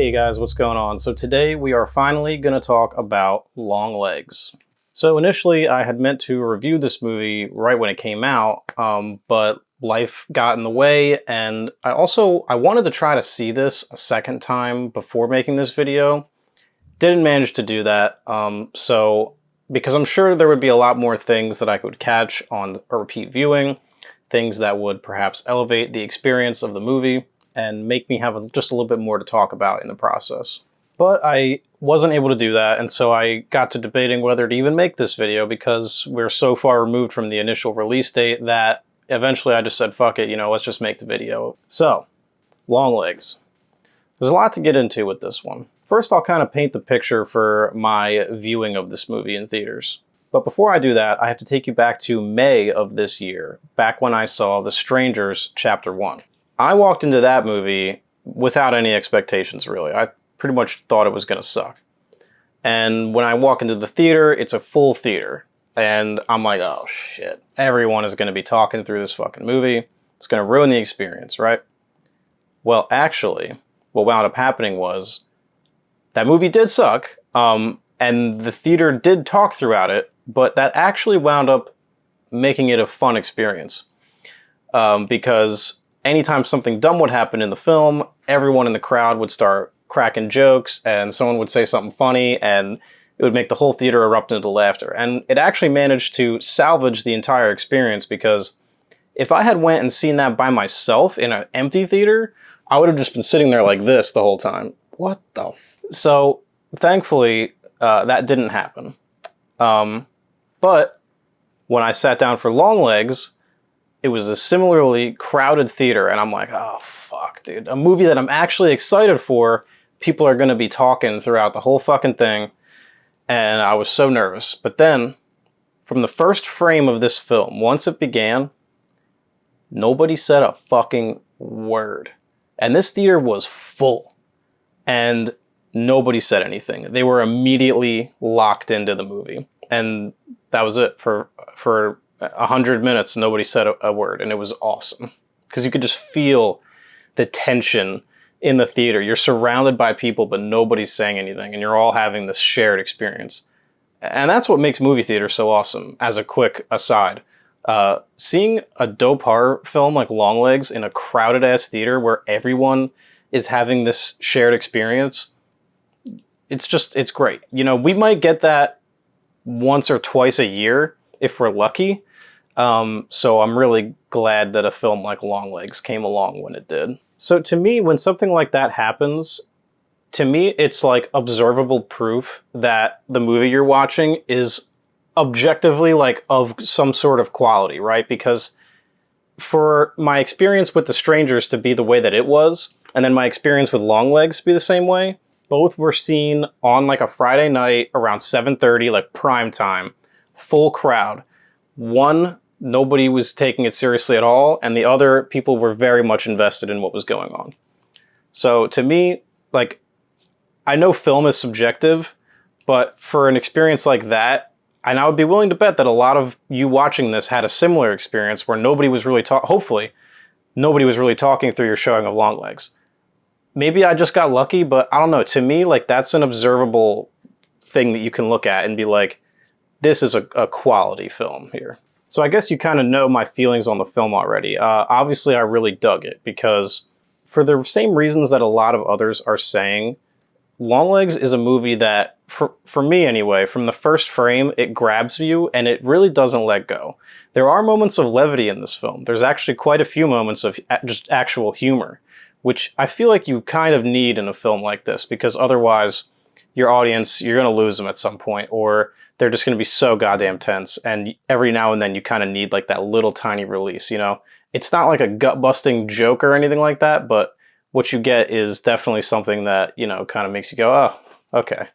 Hey guys, what's going on? So today we are finally going to talk about Longlegs. So initially I had meant to review this movie right when it came out, but life got in the way, and I wanted to try to see this a second time before making this video. Didn't manage to do that, because I'm sure there would be a lot more things that I could catch on a repeat viewing, things that would perhaps elevate the experience of the movie and make me have just a little bit more to talk about in the process. But I wasn't able to do that, and so I got to debating whether to even make this video because we're so far removed from the initial release date that eventually I just said, fuck it, let's just make the video. So, Longlegs. There's a lot to get into with this one. First, I'll kind of paint the picture for my viewing of this movie in theaters. But before I do that, I have to take you back to May of this year, back when I saw The Strangers Chapter 1. I walked into that movie without any expectations, really. I pretty much thought it was going to suck. And when I walk into the theater, it's a full theater. And I'm like, oh shit, everyone is going to be talking through this fucking movie. It's going to ruin the experience, right? Well, actually, what wound up happening was that movie did suck, and the theater did talk throughout it, but that actually wound up making it a fun experience. Because anytime something dumb would happen in the film, everyone in the crowd would start cracking jokes, and someone would say something funny, and it would make the whole theater erupt into laughter. And it actually managed to salvage the entire experience, because if I had went and seen that by myself in an empty theater, I would have just been sitting there like this the whole time. What the f? So, thankfully, that didn't happen. But when I sat down for Longlegs, it was a similarly crowded theater, and I'm like, oh, fuck, dude. A movie that I'm actually excited for, people are going to be talking throughout the whole fucking thing, and I was so nervous. But then, from the first frame of this film, once it began, nobody said a fucking word. And this theater was full, and nobody said anything. They were immediately locked into the movie, and that was it. For 100 minutes, nobody said a word, and it was awesome. Because you could just feel the tension in the theater. You're surrounded by people, but nobody's saying anything, and you're all having this shared experience. And that's what makes movie theater so awesome, as a quick aside. Seeing a dope horror film like Longlegs in a crowded-ass theater where everyone is having this shared experience, it's great. We might get that once or twice a year if we're lucky. So I'm really glad that a film like Longlegs came along when it did. So to me, when something like that happens, to me, it's like observable proof that the movie you're watching is objectively like of some sort of quality, right? Because for my experience with The Strangers to be the way that it was, and then my experience with Longlegs to be the same way, both were seen on like a Friday night around 7:30, like prime time, full crowd. One, nobody was taking it seriously at all, and the other, people were very much invested in what was going on. So to me, like, I know film is subjective, but for an experience like that, and I would be willing to bet that a lot of you watching this had a similar experience where nobody was really hopefully, nobody was really talking through your showing of Longlegs. Maybe I just got lucky, but I don't know. To me, like, that's an observable thing that you can look at and be like, this is a quality film here. So I guess you kind of know my feelings on the film already. Obviously, I really dug it because for the same reasons that a lot of others are saying, Longlegs is a movie that, for me anyway, from the first frame, it grabs you and it really doesn't let go. There are moments of levity in this film. There's actually quite a few moments of just actual humor, which I feel like you kind of need in a film like this, because otherwise your audience, you're going to lose them at some point, or they're just going to be so goddamn tense, and every now and then you kind of need like that little tiny release, It's not like a gut-busting joke or anything like that, but what you get is definitely something that, kind of makes you go, oh, okay.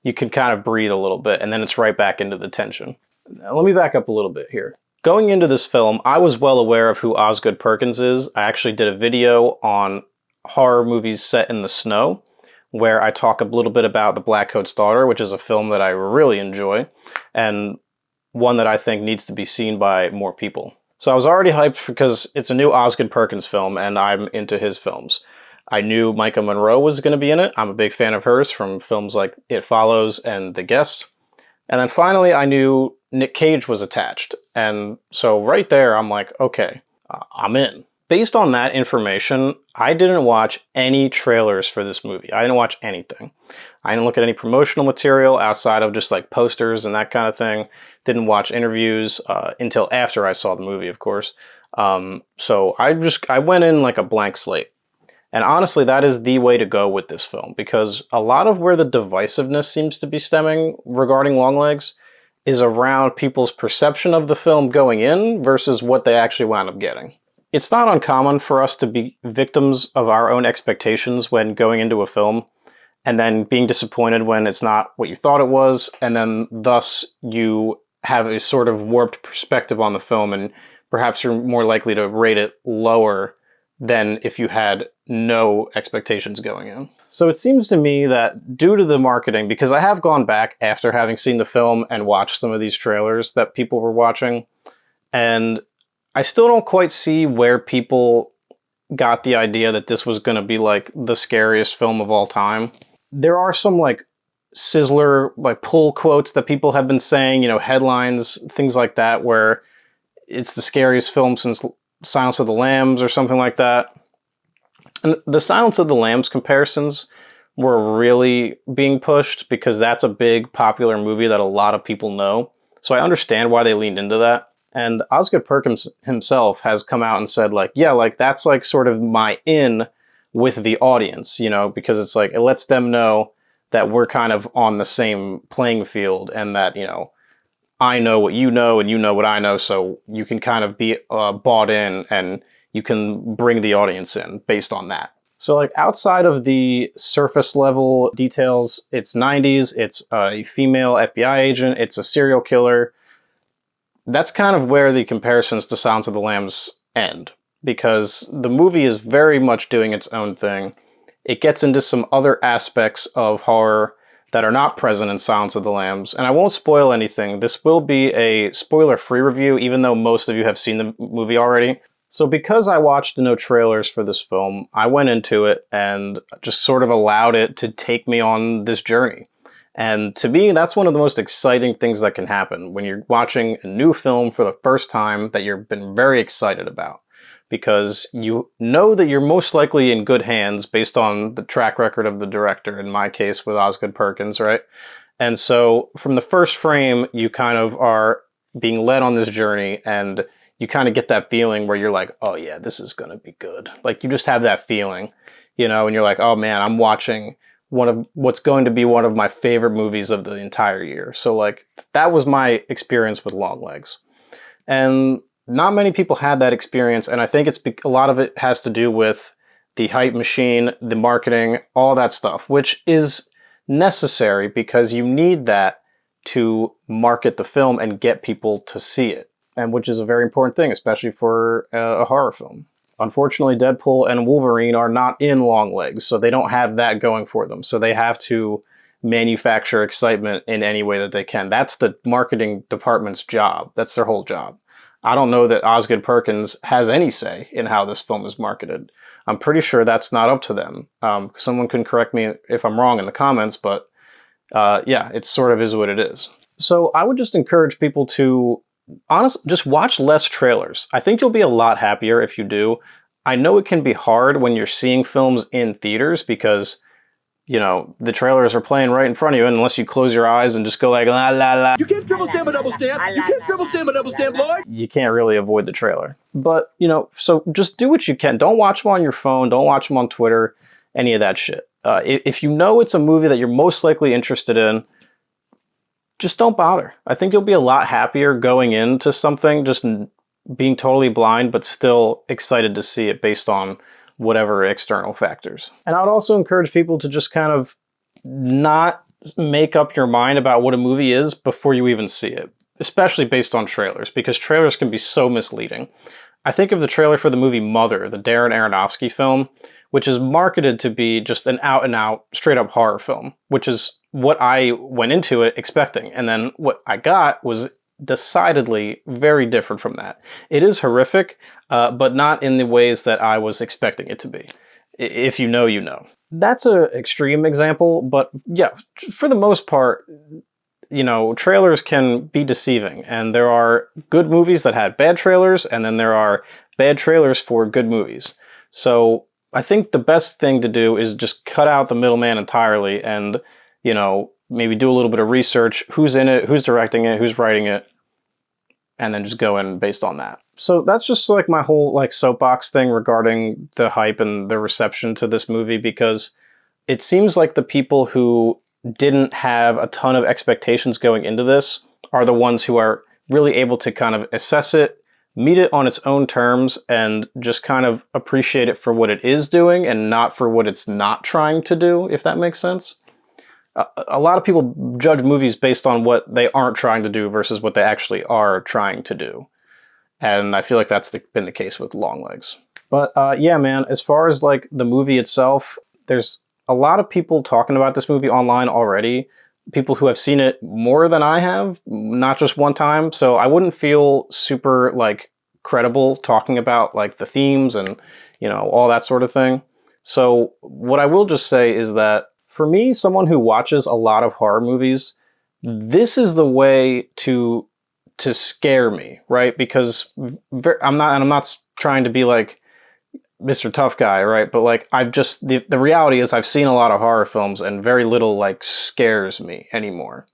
You can kind of breathe a little bit, and then it's right back into the tension. Now, let me back up a little bit here. Going into this film, I was well aware of who Osgood Perkins is. I actually did a video on horror movies set in the snow, where I talk a little bit about The Blackcoat's Daughter, which is a film that I really enjoy, and one that I think needs to be seen by more people. So I was already hyped because it's a new Osgood Perkins film, and I'm into his films. I knew Micah Monroe was going to be in it. I'm a big fan of hers from films like It Follows and The Guest. And then finally, I knew Nick Cage was attached. And so right there, I'm like, okay, I'm in. Based on that information, I didn't watch any trailers for this movie. I didn't watch anything. I didn't look at any promotional material outside of just like posters and that kind of thing. Didn't watch interviews until after I saw the movie, of course. So I went in like a blank slate. And honestly, that is the way to go with this film, because a lot of where the divisiveness seems to be stemming regarding Longlegs is around people's perception of the film going in versus what they actually wound up getting. It's not uncommon for us to be victims of our own expectations when going into a film, and then being disappointed when it's not what you thought it was, and then thus you have a sort of warped perspective on the film, and perhaps you're more likely to rate it lower than if you had no expectations going in. So it seems to me that due to the marketing, because I have gone back after having seen the film and watched some of these trailers that people were watching, and I still don't quite see where people got the idea that this was going to be like the scariest film of all time. There are some like sizzler, like pull quotes that people have been saying, you know, headlines, things like that, where it's the scariest film since Silence of the Lambs or something like that. And the Silence of the Lambs comparisons were really being pushed because that's a big popular movie that a lot of people know. So I understand why they leaned into that. And Osgood Perkins himself has come out and said like, yeah, like that's like sort of my in with the audience, you know, because it's like, it lets them know that we're kind of on the same playing field and that, you know, I know what you know and you know what I know, so you can kind of be bought in and you can bring the audience in based on that. So like outside of the surface level details, it's 90s, it's a female FBI agent, it's a serial killer. That's kind of where the comparisons to Silence of the Lambs end, because the movie is very much doing its own thing. It gets into some other aspects of horror that are not present in Silence of the Lambs. And I won't spoil anything. This will be a spoiler-free review, even though most of you have seen the movie already. So because I watched no trailers for this film, I went into it and just sort of allowed it to take me on this journey. And to me, that's one of the most exciting things that can happen when you're watching a new film for the first time that you've been very excited about. Because you know that you're most likely in good hands based on the track record of the director, in my case with Osgood Perkins, right? And so from the first frame, you kind of are being led on this journey and you kind of get that feeling where you're like, oh yeah, this is going to be good. Like you just have that feeling, you know, and you're like, oh man, I'm watching one of what's going to be one of my favorite movies of the entire year. So like that was my experience with Longlegs. And not many people had that experience, and I think a lot of it has to do with the hype machine, the marketing, all that stuff, which is necessary because you need that to market the film and get people to see it, and which is a very important thing, especially for a horror film. Unfortunately, Deadpool and Wolverine are not in Longlegs, so they don't have that going for them. So they have to manufacture excitement in any way that they can. That's the marketing department's job. That's their whole job. I don't know that Osgood Perkins has any say in how this film is marketed. I'm pretty sure that's not up to them. Someone can correct me if I'm wrong in the comments, but yeah, it sort of is what it is. So I would just encourage people to just watch less trailers. I think you'll be a lot happier if you do. I know it can be hard when you're seeing films in theaters because, you know, the trailers are playing right in front of you, and unless you close your eyes and just go like, la, la, la. You can't triple stamp a double stamp! You can't triple stamp a double stamp, Lord! You can't really avoid the trailer. But, you know, so just do what you can. Don't watch them on your phone. Don't watch them on Twitter. Any of that shit. If you know it's a movie that you're most likely interested in, just don't bother. I think you'll be a lot happier going into something, just being totally blind, but still excited to see it based on whatever external factors. And I'd also encourage people to just kind of not make up your mind about what a movie is before you even see it, especially based on trailers, because trailers can be so misleading. I think of the trailer for the movie Mother, the Darren Aronofsky film, which is marketed to be just an out-and-out, straight-up horror film, which is what I went into it expecting. And then what I got was decidedly very different from that. It is horrific, but not in the ways that I was expecting it to be. If you know, you know. That's an extreme example, but yeah, for the most part, trailers can be deceiving, and there are good movies that had bad trailers, and then there are bad trailers for good movies. So I think the best thing to do is just cut out the middleman entirely and, maybe do a little bit of research. Who's in it, who's directing it, who's writing it, and then just go in based on that. So that's just like my whole like soapbox thing regarding the hype and the reception to this movie, because it seems like the people who didn't have a ton of expectations going into this are the ones who are really able to kind of assess it, meet it on its own terms, and just kind of appreciate it for what it is doing and not for what it's not trying to do, if that makes sense. A lot of people judge movies based on what they aren't trying to do versus what they actually are trying to do. And I feel like that's been the case with Longlegs. But yeah, man, as far as like the movie itself, there's a lot of people talking about this movie online already. People who have seen it more than I have, not just one time. So I wouldn't feel super like credible talking about like the themes and, all that sort of thing. So what I will just say is that for me, someone who watches a lot of horror movies, this is the way to scare me, right? Because I'm not trying to be like Mr. Tough Guy, right? But like the reality is I've seen a lot of horror films and very little like scares me anymore.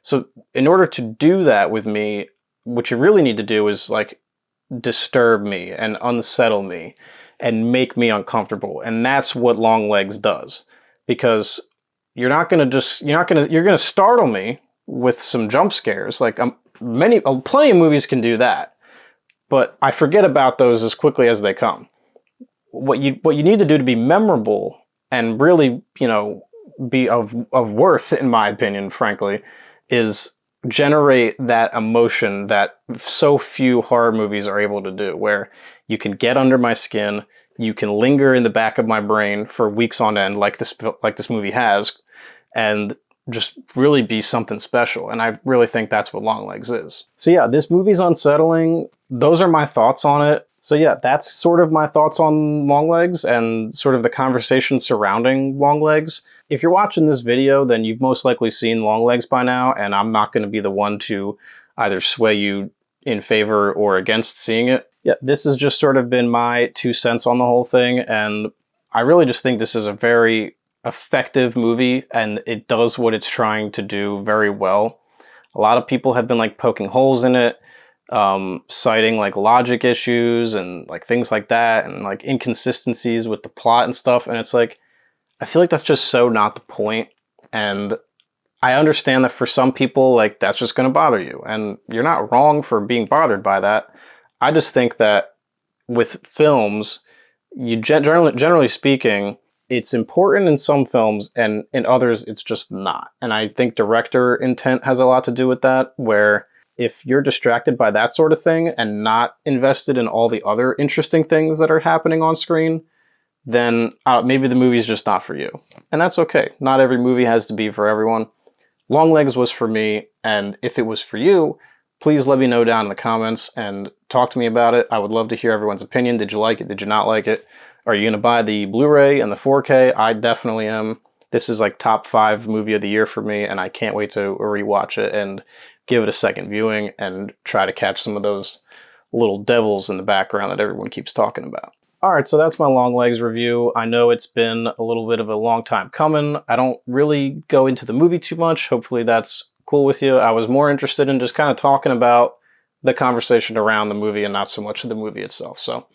So in order to do that with me, what you really need to do is like disturb me and unsettle me and make me uncomfortable. And that's what Longlegs does. Because you're going to startle me with some jump scares. Like plenty of movies can do that, but I forget about those as quickly as they come. What you need to do to be memorable and really, be of worth, in my opinion, frankly, is generate that emotion that so few horror movies are able to do, where you can get under my skin, you can linger in the back of my brain for weeks on end, like this movie has, and just really be something special. And I really think that's what Longlegs is. So yeah, this movie's unsettling. Those are my thoughts on it. So yeah, that's sort of my thoughts on Longlegs and sort of the conversation surrounding Longlegs. If you're watching this video, then you've most likely seen Longlegs by now, and I'm not going to be the one to either sway you in favor or against seeing it. Yeah, this has just sort of been my 2 cents on the whole thing, and I really just think this is a very effective movie, and it does what it's trying to do very well. A lot of people have been like poking holes in it, citing like logic issues and like things like that, and like inconsistencies with the plot and stuff, and it's like, I feel like that's just so not the point. And I understand that for some people, like, that's just going to bother you, and you're not wrong for being bothered by that. I just think that with films, you generally speaking, it's important in some films, and in others, it's just not. And I think director intent has a lot to do with that, where if you're distracted by that sort of thing and not invested in all the other interesting things that are happening on screen, then maybe the movie's just not for you. And that's okay. Not every movie has to be for everyone. Longlegs was for me, and if it was for you, please let me know down in the comments and talk to me about it. I would love to hear everyone's opinion. Did you like it? Did you not like it? Are you going to buy the Blu-ray and the 4K? I definitely am. This is like top 5 movie of the year for me, and I can't wait to rewatch it and give it a second viewing and try to catch some of those little devils in the background that everyone keeps talking about. Alright, so that's my Longlegs review. I know it's been a little bit of a long time coming. I don't really go into the movie too much. Hopefully that's cool with you. I was more interested in just kind of talking about the conversation around the movie and not so much of the movie itself. So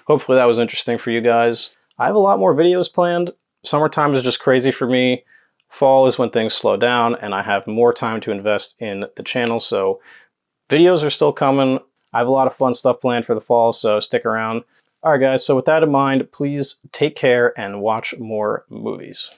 hopefully that was interesting for you guys. I have a lot more videos planned. Summertime is just crazy for me. Fall is when things slow down and I have more time to invest in the channel. So videos are still coming. I have a lot of fun stuff planned for the fall, so stick around. Alright guys, so with that in mind, please take care and watch more movies.